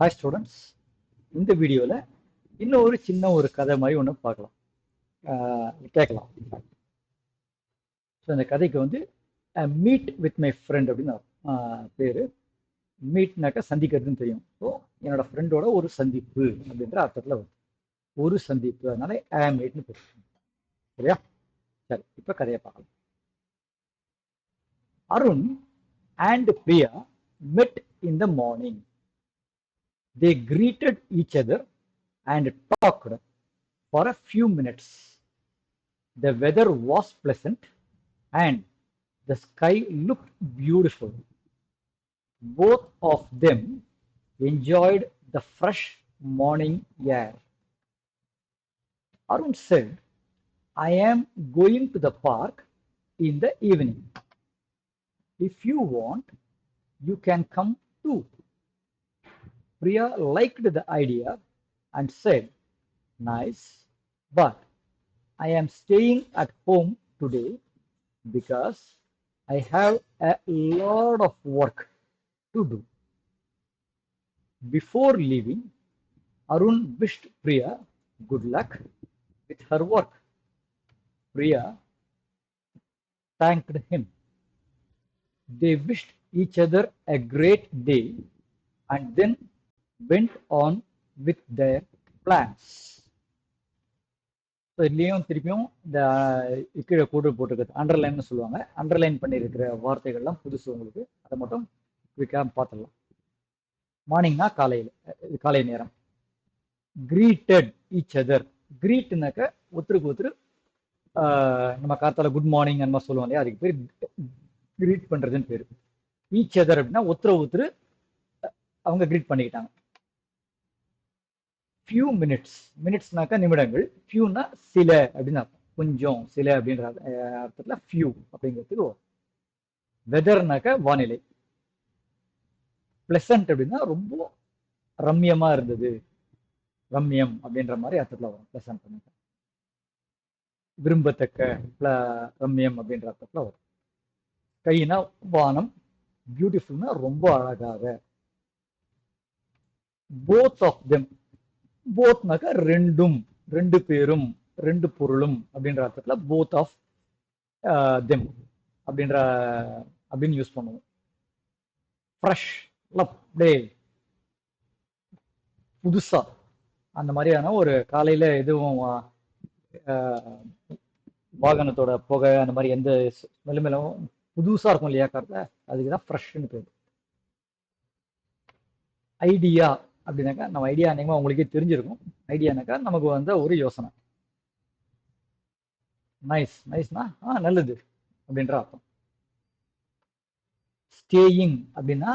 Hi students, இந்த வீடியோவில் இன்னும் ஒரு சின்ன ஒரு கதை மாதிரி ஒன்று பார்க்கலாம், கேட்கலாம். ஸோ இந்த கதைக்கு வந்து மீட் வித் மை ஃப்ரெண்ட் அப்படின்னு பேர். மீட்னாக்கா சந்திக்கிறதுன்னு தெரியும். ஸோ என்னோட ஃப்ரெண்டோட ஒரு சந்திப்பு அப்படின்ற அர்த்தத்தில் வரும். ஒரு சந்திப்பு, அதனால மீட்னு பேர். சரியா? சரி, இப்போ கதையை பார்க்கலாம். Arun and Priya met in the morning. They greeted each other and talked for a few minutes. The weather was pleasant and the sky looked beautiful. Both of them enjoyed the fresh morning air. Arun said, I am going to the park in the evening. If you want, you can come too. Priya liked the idea and said, nice, but I am staying at home today because I have a lot of work to do. Before leaving, Arun wished Priya good luck with her work. Priya thanked him. They wished each other a great day and then went on with their plans. So இதுலேயும் திருப்பியும் இந்த கீழே கோடு போட்டுருக்குது, அண்டர்லைன்னு சொல்லுவாங்க. Underline பண்ணியிருக்கிற வார்த்தைகள்லாம் புதுசு உங்களுக்கு, அதை மட்டும் குயிக்காக பார்த்துடலாம். மார்னிங்னா காலையில், காலை நேரம். Greeted each other. கிரீட்னாக்க ஒருத்தருக்கு ஒருத்தர் நம்ம காத்தால குட் மார்னிங் அந்த மாதிரி சொல்லுவோம் இல்லையா, அதுக்கு பேர் கிரீட் பண்ணுறதுன்னு பேர். ஈச் அதர் அப்படின்னா ஒருத்தர் அவங்க கிரீட் பண்ணிக்கிட்டாங்க. ஃபியூ மினிட்ஸ், மினிட்ஸ்னாக்கா நிமிடங்கள், ஃபியூனா சில அப்படின்னு அர்த்தம், கொஞ்சம் சில அப்படின்ற அர்த்தத்தில் ஃபியூ அப்படிங்கிறதுக்கு. வெதர்னாக்கா வானிலை. பிளசன்ட் அப்படின்னா ரொம்ப ரம்யமா இருந்தது, ரம்யம் அப்படின்ற மாதிரி அர்த்தத்தில் வரும். பிளசன்ட் விரும்பத்தக்க, ரம்யம் அப்படின்ற அர்த்தத்தில் வரும். கைனா வானம், பியூட்டிஃபுல்னா ரொம்ப அழகாக. போத் ஆஃப் தெம், போத்னாக்கா ரெண்டும், ரெண்டு பேரும், ரெண்டு பொருளும் அப்படின்ற அர்த்தத்துல போத் ஆஃப் தெம் அப்படின்னு யூஸ் பண்ணுவோம். ஃப்ரெஷ், அப்படியே புதுசா, அந்த மாதிரியான ஒரு காலையில எதுவும் வாகனத்தோட புகை அந்த மாதிரி எந்த ஸ்மெல்லும் புதுசா இருக்கும் இல்லையா காரத்தை, அதுக்குதான் ஃப்ரெஷ்னு பேர். ஐடியா அப்படின்னாக்கா, நம்ம ஐடியா அன்னைக்குமா உங்களுக்கே தெரிஞ்சிருக்கும். ஐடியானாக்கா நமக்கு வந்த ஒரு யோசனை. நைஸ், நைஸ்னா நல்லது அப்படின்ற அர்த்தம். ஸ்டேயிங் அப்படின்னா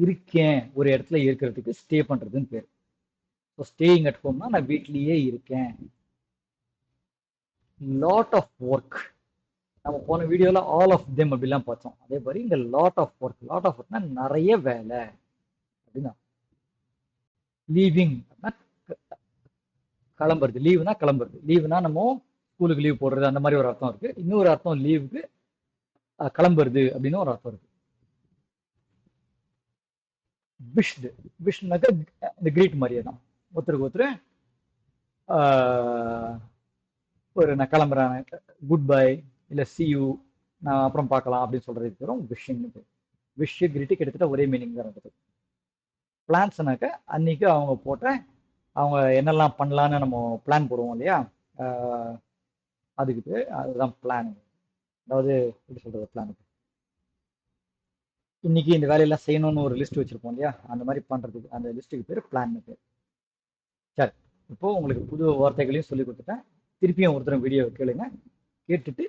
இருக்கேன், ஒரு இடத்துல இருக்கிறதுக்கு ஸ்டே பண்றதுன்னு பேர். ஸோ ஸ்டேயிங் அட் ஹோம்னா நான் வீட்லயே இருக்கேன். லாட் ஆஃப் ஒர்க், நம்ம போன வீடியோல ஆல் ஆஃப் தெம் அப்படிலாம் பார்த்தோம். அதே மாதிரி இங்க lot of work. Lot of ஒர்க்னா நிறைய வேலை அப்படின்னா. லீவிங் கிளம்புறது, லீவுனா கிளம்புறது. லீவுனா நம்ம ஸ்கூலுக்கு லீவ் போடுறது அந்த மாதிரி ஒரு அர்த்தம் இருக்கு. இன்னொரு அர்த்தம் லீவுக்கு கிளம்புறது அப்படின்னு ஒரு அர்த்தம் இருக்கு. விஷ், விஷ்னாக்க இந்த கிரீட் மாதிரியே தான். ஒருத்தருக்கு ஒருத்தர் ஒரு நான் கிளம்புறேன், குட் பை, இல்லை சி யூ, நான் அப்புறம் பார்க்கலாம் அப்படின்னு சொல்றதுக்கு பேரும் விஷிங்னு பேர். விஷ் கிரீட்டு கிட்டத்தட்ட ஒரே மீனிங் தான் இருக்குது. பிளான்ஸ்னாக்க அன்னைக்கு அவங்க போட்ட, அவங்க என்னெல்லாம் பண்ணலான்னு நம்ம பிளான் போடுவோம் இல்லையா, அதுக்கு பேர் அதுதான் பிளான். அதாவது எப்படி சொல்றது, பிளானுக்கு இன்னைக்கு இந்த வேலையெல்லாம் செய்யணும்னு ஒரு லிஸ்ட் வச்சிருப்போம் இல்லையா, அந்த மாதிரி பண்றதுக்கு அந்த லிஸ்ட்டுக்கு பேர் பிளான் பேர். சரி, இப்போ உங்களுக்கு புது வார்த்தைகளையும் சொல்லி கொடுத்துட்டேன். திருப்பியும் ஒருத்தர் வீடியோ கேளுங்க, கேட்டுட்டு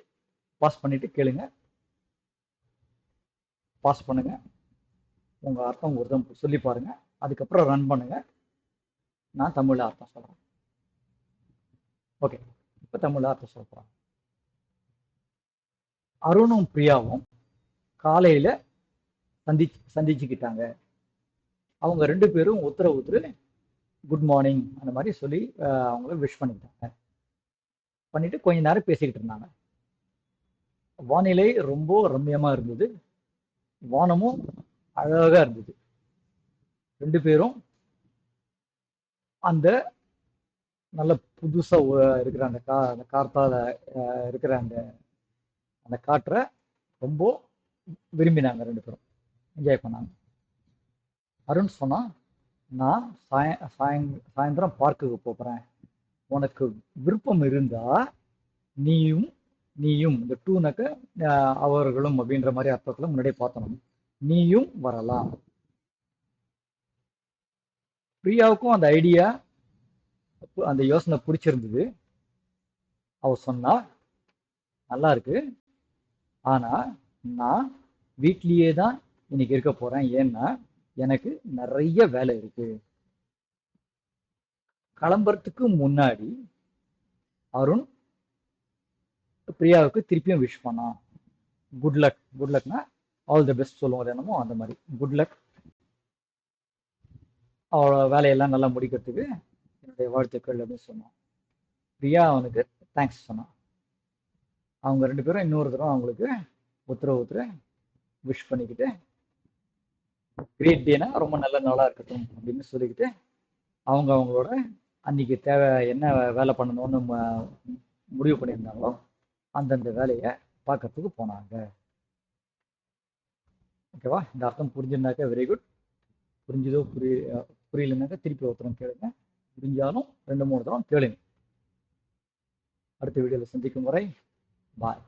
பாஸ் பண்ணிட்டு கேளுங்க, பாஸ் பண்ணுங்க, உங்க அர்த்தம் ஒருத்தர் சொல்லி பாருங்க, அதுக்கப்புறம் ரன் பண்ணுங்க. நான் தமிழ்ல அர்த்தம் சொல்றேன். ஓகே, இப்ப தமிழ்ல அர்த்தம் சொல்றேன். அருணும் பிரியாவும் காலையில சந்திச்சுக்கிட்டாங்க. அவங்க ரெண்டு பேரும் ஒருத்தர் குட் மார்னிங் அந்த மாதிரி சொல்லி அவங்கள விஷ் பண்ணிக்கிட்டாங்க. பண்ணிட்டு கொஞ்ச நேரம் பேசிக்கிட்டு இருந்தாங்க. வானிலை ரொம்ப ரம்யமா இருந்தது, வானமும் அழகா இருந்தது. ரெண்டு பேரும் அந்த நல்ல புதுசா இருக்கிற அந்த காத்தால இருக்கிற அந்த அந்த காற்றை ரொம்ப விரும்பினாங்க, ரெண்டு பேரும் என்ஜாய் பண்ணாங்க. அருண் சொன்னா, நான் சாயந்தரம் பார்க்குக்கு போறேன், உனக்கு விருப்பம் இருந்தா நீயும் நீயும் இந்த டூனாக்க அவர்களும் அப்படின்ற மாதிரி அர்த்தத்துல முன்னாடியே பார்த்தோம், நீயும் வரலாம். பிரியாவுக்கும் அந்த ஐடியா, அந்த யோசனை பிடிச்சிருந்தது. அவ சொன்னா, நல்லா இருக்கு, ஆனா நான் வீட்லயே தான் இன்னைக்கு இருக்க போறேன், ஏன்னா எனக்கு நிறைய வேலை இருக்கு. கிளம்புறதுக்கு முன்னாடி அருண் பிரியாவுக்கு திருப்பியும் விஷ் பண்ணான். குட் லக், குட் லக்னா ஆல் தி பெஸ்ட் சொல்லுவோம் என்னமோ அந்த மாதிரி, குட் லக், அவளோட வேலையெல்லாம் நல்லா முடிக்கிறதுக்கு என்னுடைய வாழ்த்துக்கள் அப்படின்னு சொன்னான். பிரியா அவனுக்கு தேங்க்ஸ் சொன்னான். அவங்க ரெண்டு பேரும் இன்னொரு தடவை அவங்களுக்கு ஒருத்தர விஷ் பண்ணிக்கிட்டு, கிரேட் டேனா ரொம்ப நல்ல நாளா இருக்கட்டும் அப்படின்னு சொல்லிக்கிட்டு, அவங்களோட அன்னைக்கு தேவை என்ன வேலை பண்ணணும்னு முடிவு பண்ணியிருந்தாங்களோ அந்தந்த வேலையை பார்க்கறதுக்கு போனாங்க. ஓகேவா? இந்த அர்த்தம் புரிஞ்சிருந்தாக்கா வெரி குட். புரிஞ்சதோ புரியலனாக்கா திருப்பி ஒருத்தரம் கேளுங்க. புரிஞ்சாலும் 2-3 தரம் கேளுங்க. அடுத்த வீடியோவில் சந்திக்கும் வரை பாய்.